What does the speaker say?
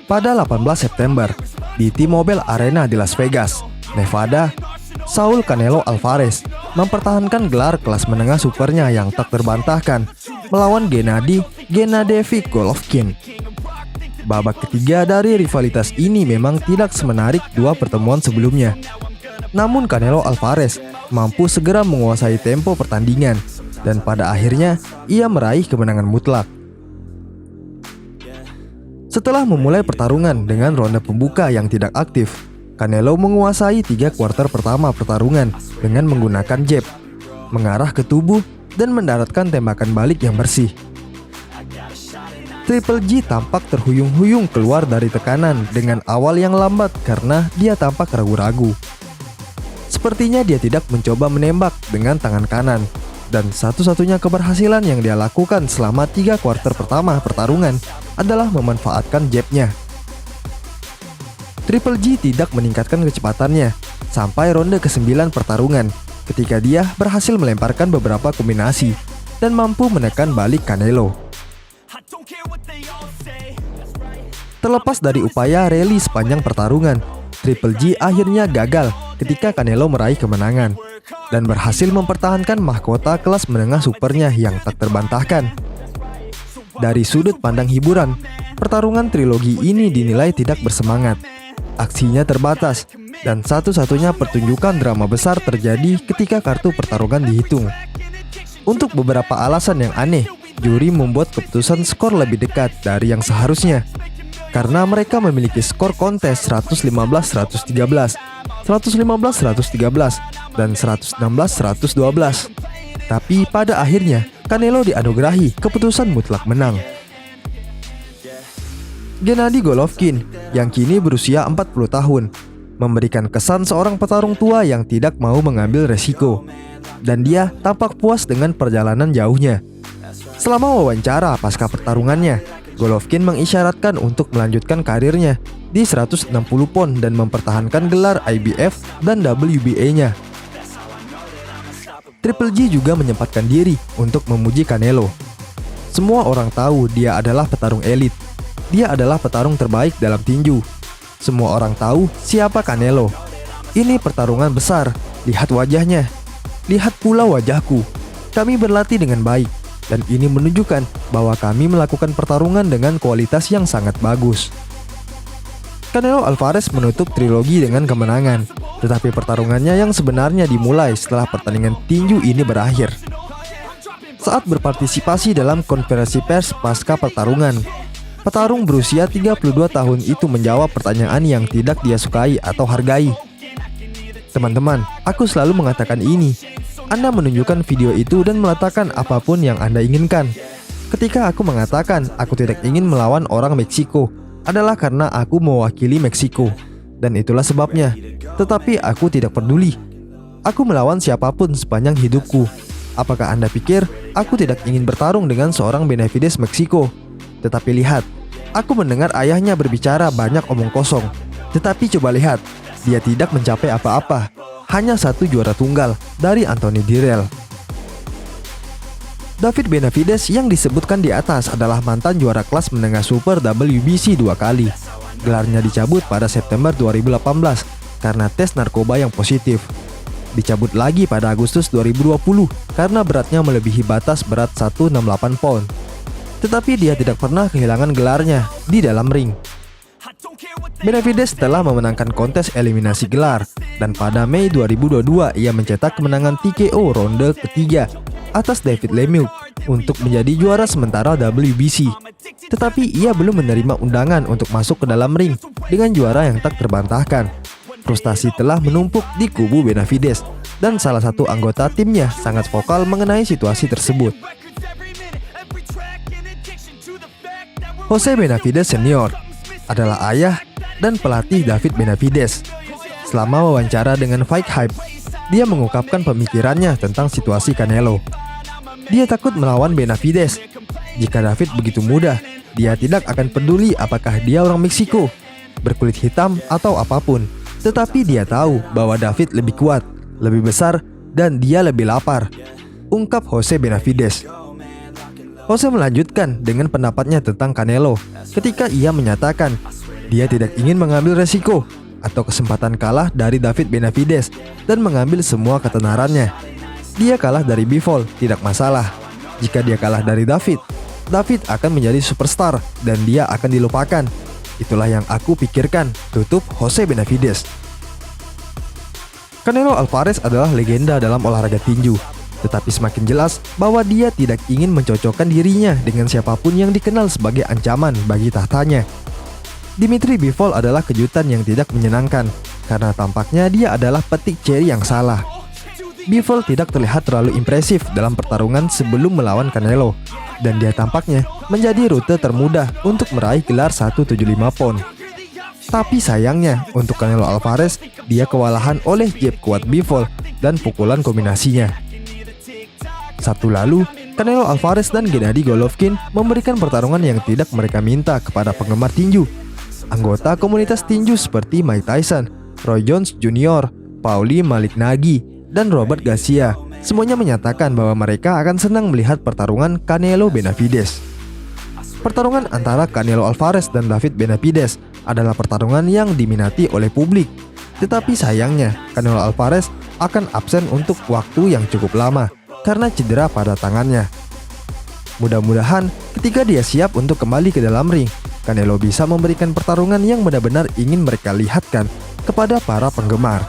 Pada 18 September, di T-Mobile Arena di Las Vegas, Nevada, Saul Canelo Alvarez mempertahankan gelar kelas menengah supernya yang tak terbantahkan melawan Gennady Gennadyevich Golovkin. Babak ketiga dari rivalitas ini memang tidak semenarik dua pertemuan sebelumnya. Namun Canelo Alvarez mampu segera menguasai tempo pertandingan dan pada akhirnya ia meraih kemenangan mutlak. Setelah memulai pertarungan dengan ronde pembuka yang tidak aktif, Canelo menguasai 3 kuarter pertama pertarungan dengan menggunakan jab, mengarah ke tubuh dan mendaratkan tembakan balik yang bersih. Triple G tampak terhuyung-huyung keluar dari tekanan dengan awal yang lambat karena dia tampak ragu-ragu. Sepertinya dia tidak mencoba menembak dengan tangan kanan, dan satu-satunya keberhasilan yang dia lakukan selama 3 kuarter pertama pertarungan adalah memanfaatkan jabnya. Triple G tidak meningkatkan kecepatannya sampai ronde ke-9 pertarungan ketika dia berhasil melemparkan beberapa kombinasi dan mampu menekan balik Canelo. Terlepas dari upaya rally sepanjang pertarungan, Triple G akhirnya gagal ketika Canelo meraih kemenangan dan berhasil mempertahankan mahkota kelas menengah supernya yang tak terbantahkan. Dari sudut pandang hiburan, pertarungan trilogi ini dinilai tidak bersemangat. Aksinya terbatas, dan satu-satunya pertunjukan drama besar terjadi ketika kartu pertarungan dihitung. Untuk beberapa alasan yang aneh, juri membuat keputusan skor lebih dekat dari yang seharusnya. Karena mereka memiliki skor kontes 115-113, 115-113, dan 116-112. Tapi pada akhirnya, Canelo dianugerahi keputusan mutlak menang. Gennady Golovkin yang kini berusia 40 tahun memberikan kesan seorang petarung tua yang tidak mau mengambil resiko, dan dia tampak puas dengan perjalanan jauhnya. Selama wawancara pasca pertarungannya, Golovkin mengisyaratkan untuk melanjutkan karirnya di 160 pon dan mempertahankan gelar IBF dan WBA-nya. Triple G juga menyempatkan diri untuk memuji Canelo. Semua orang tahu dia adalah petarung elit. Dia adalah petarung terbaik dalam tinju. Semua orang tahu siapa Canelo. Ini pertarungan besar. Lihat wajahnya. Lihat pula wajahku. Kami berlatih dengan baik, dan ini menunjukkan bahwa kami melakukan pertarungan dengan kualitas yang sangat bagus. Canelo Alvarez menutup trilogi dengan kemenangan, tetapi pertarungannya yang sebenarnya dimulai setelah pertandingan tinju ini berakhir. Saat berpartisipasi dalam konferensi pers pasca pertarungan, petarung berusia 32 tahun itu menjawab pertanyaan yang tidak dia sukai atau hargai. Teman-teman, aku selalu mengatakan ini. Anda menunjukkan video itu dan meletakkan apapun yang Anda inginkan. Ketika aku mengatakan aku tidak ingin melawan orang Meksiko, adalah karena aku mewakili Meksiko, dan itulah sebabnya. Tetapi aku tidak peduli. Aku melawan siapapun sepanjang hidupku. Apakah Anda pikir aku tidak ingin bertarung dengan seorang Benavides Meksiko? Tetapi lihat, aku mendengar ayahnya berbicara banyak omong kosong. Tetapi coba lihat, dia tidak mencapai apa-apa. Hanya 1 juara tunggal dari Anthony Dirrell. David Benavides yang disebutkan di atas adalah mantan juara kelas menengah super WBC 2 kali. Gelarnya dicabut pada September 2018 karena tes narkoba yang positif. Dicabut lagi pada Agustus 2020 karena beratnya melebihi batas berat 168 pound. Tetapi dia tidak pernah kehilangan gelarnya di dalam ring. Benavides telah memenangkan kontes eliminasi gelar, dan pada Mei 2022 ia mencetak kemenangan TKO ronde ketiga atas David Lemieux untuk menjadi juara sementara WBC. Tetapi ia belum menerima undangan untuk masuk ke dalam ring dengan juara yang tak terbantahkan. Frustasi telah menumpuk di kubu Benavides, dan salah satu anggota timnya sangat vokal mengenai situasi tersebut. Jose Benavides Senior adalah ayah dan pelatih David Benavides. Selama wawancara dengan Fight Hype, dia mengungkapkan pemikirannya tentang situasi Canelo. Dia takut melawan Benavides. Jika David begitu mudah, dia tidak akan peduli apakah dia orang Meksiko, berkulit hitam atau apapun. Tetapi dia tahu bahwa David lebih kuat, lebih besar, dan dia lebih lapar, ungkap Jose Benavides. Jose melanjutkan dengan pendapatnya tentang Canelo ketika ia menyatakan dia tidak ingin mengambil resiko atau kesempatan kalah dari David Benavidez dan mengambil semua ketenarannya. Dia kalah dari Bivol, tidak masalah. Jika dia kalah dari David, David akan menjadi superstar dan dia akan dilupakan. Itulah yang aku pikirkan, tutup Jose Benavidez. Canelo Alvarez adalah legenda dalam olahraga tinju, tetapi semakin jelas bahwa dia tidak ingin mencocokkan dirinya dengan siapapun yang dikenal sebagai ancaman bagi tahtanya. Dimitri Bivol adalah kejutan yang tidak menyenangkan, karena tampaknya dia adalah petik ceri yang salah. Bivol tidak terlihat terlalu impresif dalam pertarungan sebelum melawan Canelo, dan dia tampaknya menjadi rute termudah untuk meraih gelar 175 pound. Tapi sayangnya, untuk Canelo Alvarez, dia kewalahan oleh jab kuat Bivol dan pukulan kombinasinya. Sabtu lalu, Canelo Alvarez dan Gennady Golovkin memberikan pertarungan yang tidak mereka minta kepada penggemar tinju. Anggota komunitas tinju seperti Mike Tyson, Roy Jones Jr., Paulie Malignaggi, dan Robert Garcia semuanya menyatakan bahwa mereka akan senang melihat pertarungan Canelo Benavidez. Pertarungan antara Canelo Alvarez dan David Benavidez adalah pertarungan yang diminati oleh publik. Tetapi sayangnya, Canelo Alvarez akan absen untuk waktu yang cukup lama karena cedera pada tangannya. Mudah-mudahan ketika dia siap untuk kembali ke dalam ring, Canelo bisa memberikan pertarungan yang benar-benar ingin mereka lihatkan kepada para penggemar.